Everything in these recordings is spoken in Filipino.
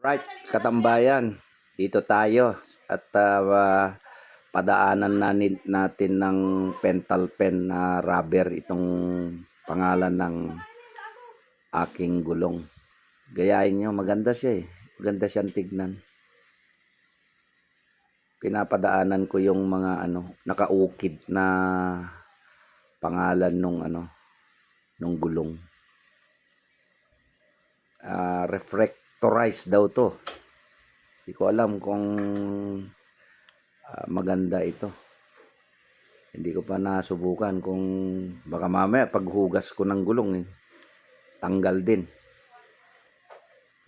Right, katambayan. Dito tayo at padaanan natin ng pental pen na rubber itong pangalan ng aking gulong. Gayahin nyo, maganda siya eh. Maganda siyang tignan. Pinapadaanan ko yung mga nakaukit na pangalan nung gulong. Reflectorized daw to. Hindi ko alam kung maganda ito. Hindi ko pa nasubukan kung baka mamaya paghugas ko ng gulong tanggal din.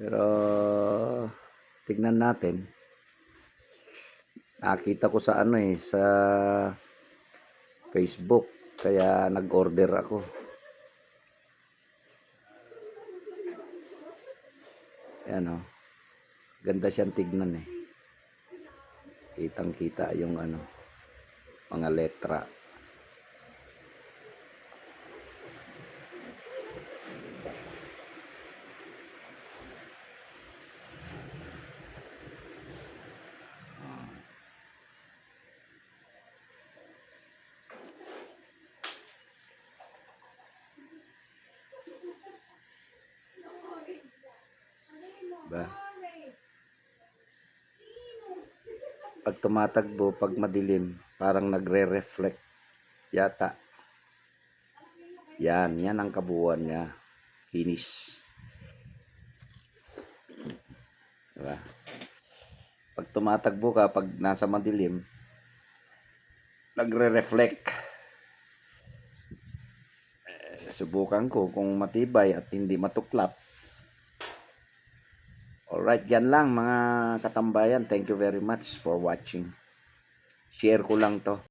Pero tignan natin. Nakita ko sa sa Facebook kaya nag-order ako. Ayan ganda siyang tignan eh. Kitang-kita yung mga letra. Ba? Pag tumatagbo, pag madilim, parang nagre-reflect yata. Yan ang kabuuan niya. Finish. Diba? Pag tumatagbo ka, pag nasa madilim, nagre-reflect. Subukan ko kung matibay at hindi matuklap. Alright, yan lang mga katambayan. Thank you very much for watching. Share ko lang to.